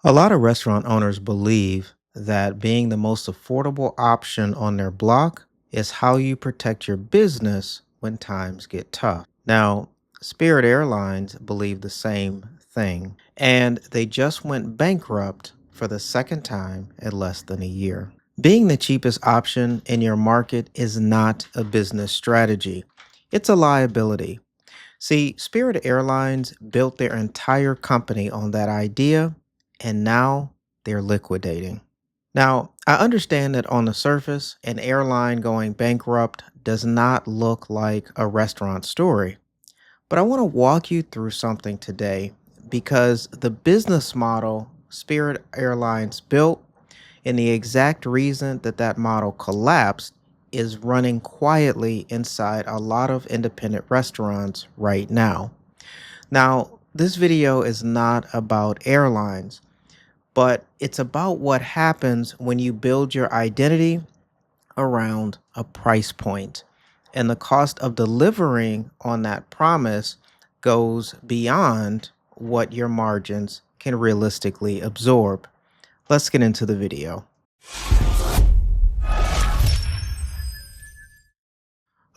A lot of restaurant owners believe that being the most affordable option on their block is how you protect your business when times get tough. Now, Spirit Airlines believe the same thing, and they just went bankrupt for the second time in less than a year. Being the cheapest option in your market is not a business strategy, it's a liability. See, Spirit Airlines built their entire company on that idea, and now they're liquidating. Now, I understand that on the surface, an airline going bankrupt does not look like a restaurant story, but I want to walk you through something today because the business model Spirit Airlines built and the exact reason that that model collapsed is running quietly inside a lot of independent restaurants right now. Now, this video is not about airlines, but it's about what happens when you build your identity around a price point. And the cost of delivering on that promise goes beyond what your margins can realistically absorb. Let's get into the video.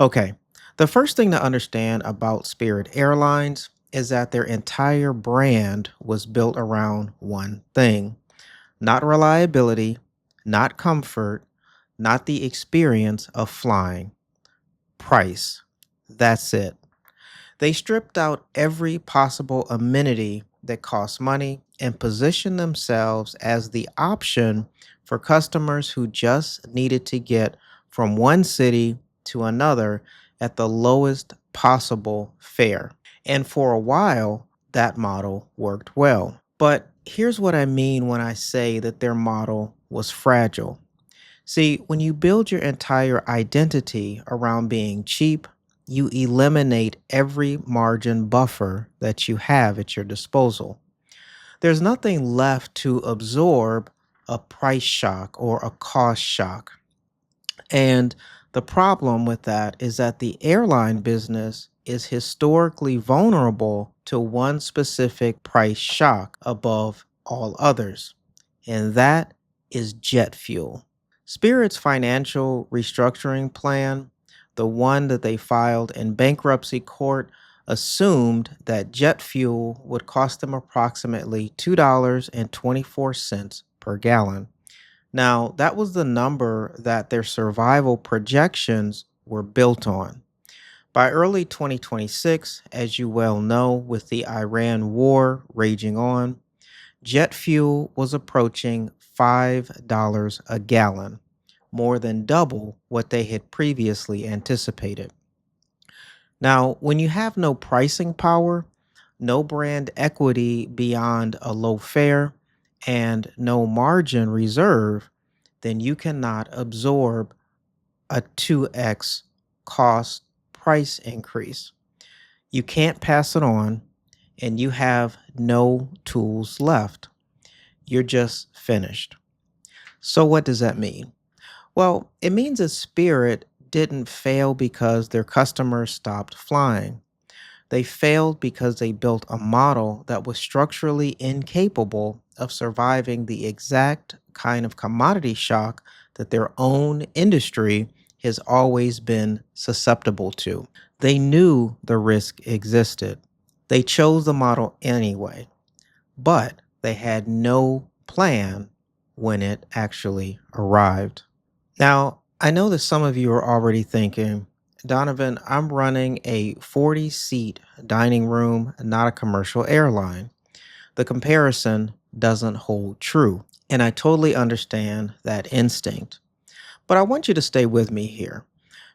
Okay, the first thing to understand about Spirit Airlines is that their entire brand was built around one thing, not reliability, not comfort, not the experience of flying, price. That's it. They stripped out every possible amenity that costs money and positioned themselves as the option for customers who just needed to get from one city to another at the lowest possible fare. And for a while, that model worked well. But here's what I mean when I say that their model was fragile. See, when you build your entire identity around being cheap, you eliminate every margin buffer that you have at your disposal. There's nothing left to absorb a price shock or a cost shock. And the problem with that is that the airline business is historically vulnerable to one specific price shock above all others, and that is jet fuel. Spirit's financial restructuring plan, the one that they filed in bankruptcy court, assumed that jet fuel would cost them approximately $2.24 per gallon. Now, that was the number that their survival projections were built on. By early 2026, as you well know, with the Iran war raging on, jet fuel was approaching $5 a gallon, more than double what they had previously anticipated. Now, when you have no pricing power, no brand equity beyond a low fare, and no margin reserve, then you cannot absorb a 2x cost price increase. You can't pass it on, and you have no tools left. You're just finished. So, what does that mean? Well, it means that Spirit didn't fail because their customers stopped flying. They failed because they built a model that was structurally incapable of surviving the exact kind of commodity shock that their own industry has always been susceptible to. They knew the risk existed. They chose the model anyway, but they had no plan when it actually arrived. Now, I know that some of you are already thinking, Donovan, I'm running a 40-seat dining room, not a commercial airline. The comparison doesn't hold true. And I totally understand that instinct. But I want you to stay with me here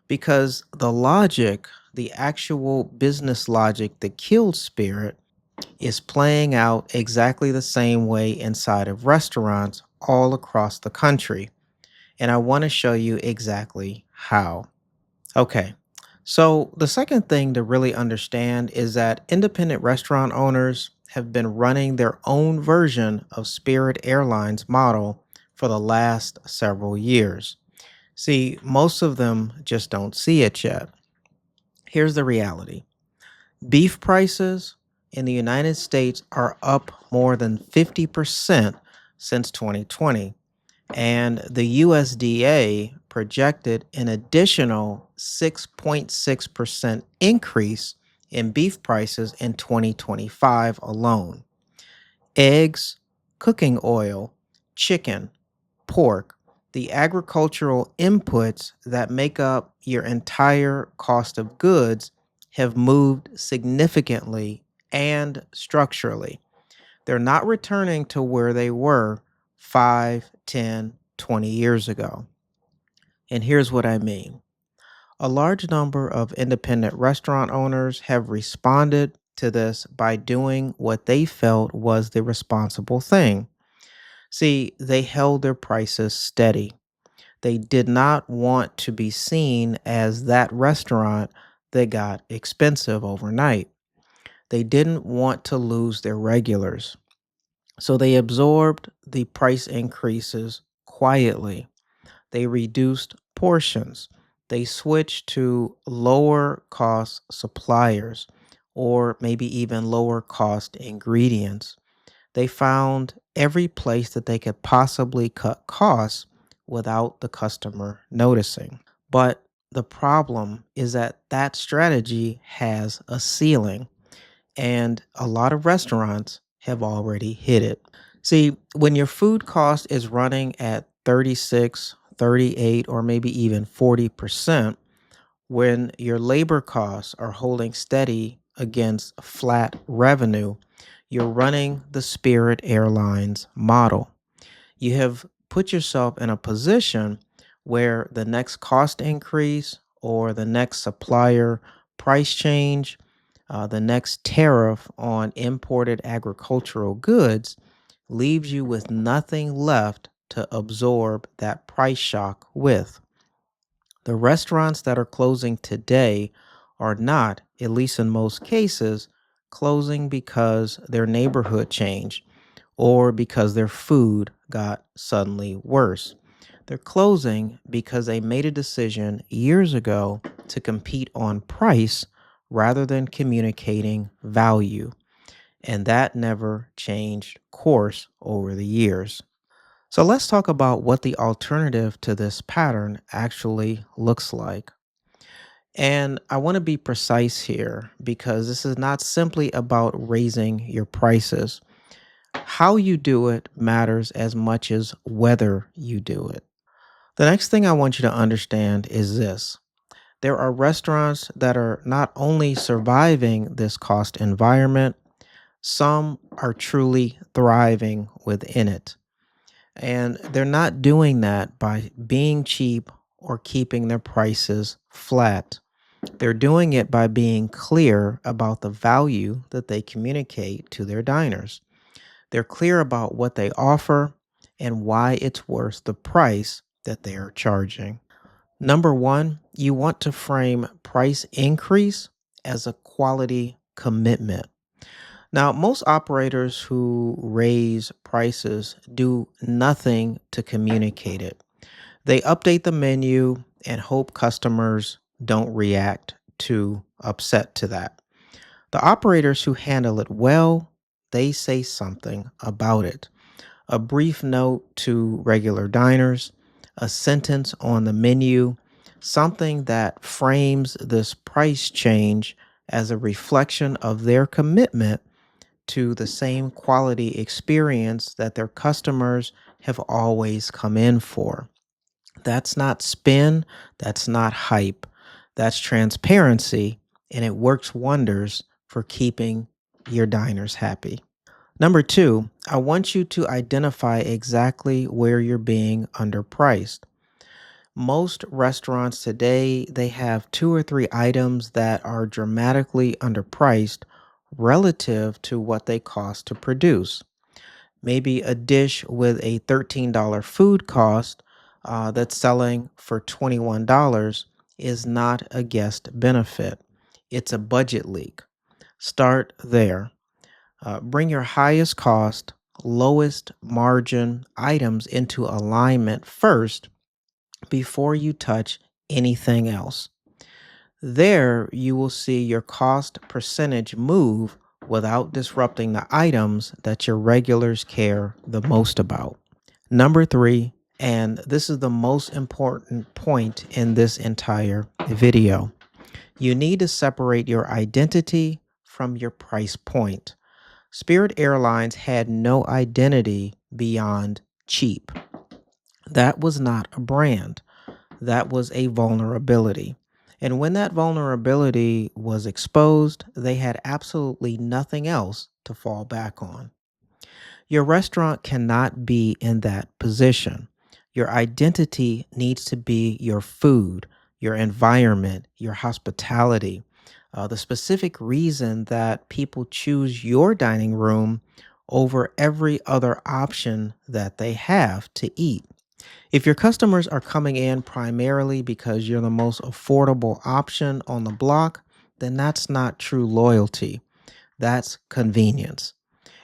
because the logic, the actual business logic that killed Spirit, is playing out exactly the same way inside of restaurants all across the country. And I want to show you exactly how. Okay, so the second thing to really understand is that independent restaurant owners have been running their own version of Spirit Airlines model for the last several years. See, most of them just don't see it yet. Here's the reality: beef prices in the United States are up more than 50% since 2020. And the USDA projected an additional 6.6% increase in beef prices in 2025 alone. Eggs, cooking oil, chicken, pork, the agricultural inputs that make up your entire cost of goods have moved significantly and structurally. They're not returning to where they were 5, 10, 20 years ago. And here's what I mean. A large number of independent restaurant owners have responded to this by doing what they felt was the responsible thing. See, they held their prices steady. They did not want to be seen as that restaurant that got expensive overnight. They didn't want to lose their regulars. So they absorbed the price increases quietly. They reduced portions. They switched to lower cost suppliers or maybe even lower cost ingredients. They found every place that they could possibly cut costs without the customer noticing. But the problem is that that strategy has a ceiling, and a lot of restaurants have already hit it. See, when your food cost is running at 36, 38, or maybe even 40%, when your labor costs are holding steady against flat revenue, you're running the Spirit Airlines model. You have put yourself in a position where the next cost increase or the next supplier price change, the next tariff on imported agricultural goods leaves you with nothing left to absorb that price shock with. The restaurants that are closing today are not, at least in most cases, closing because their neighborhood changed or because their food got suddenly worse. They're closing because they made a decision years ago to compete on price rather than communicating value. And that never changed course over the years. So let's talk about what the alternative to this pattern actually looks like. And I want to be precise here because this is not simply about raising your prices. How you do it matters as much as whether you do it. The next thing I want you to understand is this. There are restaurants that are not only surviving this cost environment, some are truly thriving within it. And they're not doing that by being cheap or keeping their prices flat. They're doing it by being clear about the value that they communicate to their diners. They're clear about what they offer and why it's worth the price that they are charging. Number one, you want to frame price increase as a quality commitment. Now, most operators who raise prices do nothing to communicate it. They update the menu and hope customers don't react too upset to that. The operators who handle it well, they say something about it. A brief note to regular diners, a sentence on the menu, something that frames this price change as a reflection of their commitment to the same quality experience that their customers have always come in for. That's not spin, that's not hype, that's transparency, and it works wonders for keeping your diners happy. Number two, I want you to identify exactly where you're being underpriced. Most restaurants today, they have two or three items that are dramatically underpriced relative to what they cost to produce. Maybe a dish with a $13 food cost that's selling for $21 is not a guest benefit. It's a budget leak. Start there. Bring your highest cost, lowest margin items into alignment first before you touch anything else. There, you will see your cost percentage move without disrupting the items that your regulars care the most about. Number three, and this is the most important point in this entire video, you need to separate your identity from your price point. Spirit Airlines had no identity beyond cheap. That was not a brand, that was a vulnerability. And when that vulnerability was exposed, they had absolutely nothing else to fall back on. Your restaurant cannot be in that position. Your identity needs to be your food, your environment, your hospitality, the specific reason that people choose your dining room over every other option that they have to eat. If your customers are coming in primarily because you're the most affordable option on the block, then that's not true loyalty. That's convenience.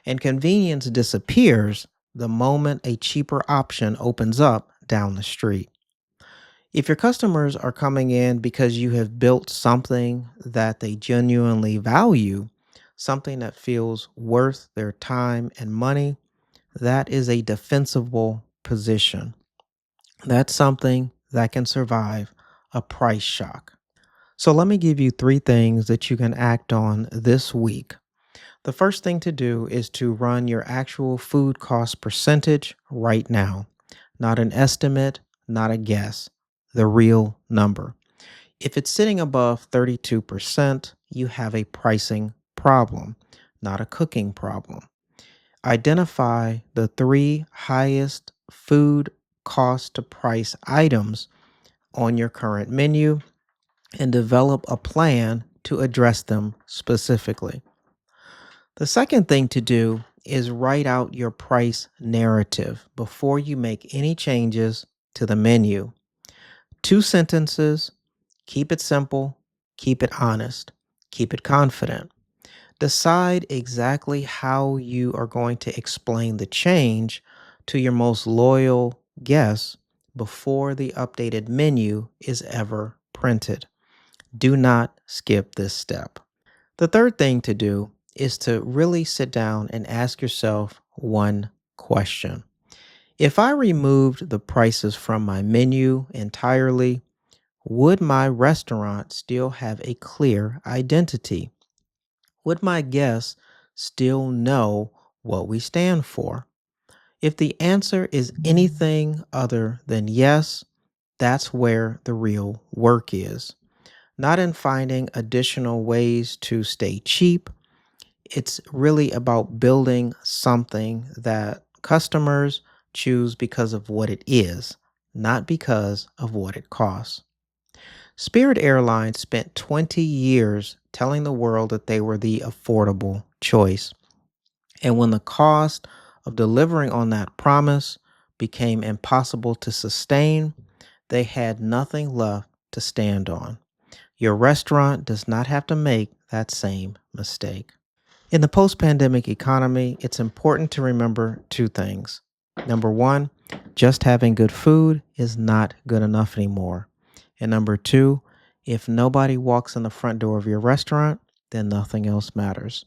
And convenience disappears the moment a cheaper option opens up down the street. If your customers are coming in because you have built something that they genuinely value, something that feels worth their time and money, that is a defensible position. That's something that can survive a price shock. So let me give you three things that you can act on this week. The first thing to do is to run your actual food cost percentage right now. Not an estimate, not a guess, the real number. If it's sitting above 32%, you have a pricing problem, not a cooking problem. Identify the three highest food cost to price items on your current menu and develop a plan to address them specifically. The second thing to do is write out your price narrative before you make any changes to the menu. Two sentences, keep it simple, keep it honest, keep it confident. Decide exactly how you are going to explain the change to your most loyal guests before the updated menu is ever printed. Do not skip this step. The third thing to do is to really sit down and ask yourself one question. If I removed the prices from my menu entirely, would my restaurant still have a clear identity? Would my guests still know what we stand for? If the answer is anything other than yes, that's where the real work is. Not in finding additional ways to stay cheap. It's really about building something that customers choose because of what it is, not because of what it costs. Spirit Airlines spent 20 years telling the world that they were the affordable choice. And when the cost of delivering on that promise became impossible to sustain, they had nothing left to stand on. Your restaurant does not have to make that same mistake. In the post pandemic economy, it's important to remember two things. Number one, just having good food is not good enough anymore. And number two, if nobody walks in the front door of your restaurant, then nothing else matters.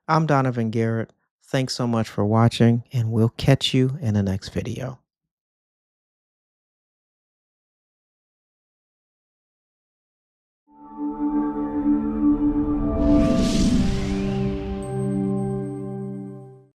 I'm Donovan Garrett. Thanks so much for watching, and we'll catch you in the next video.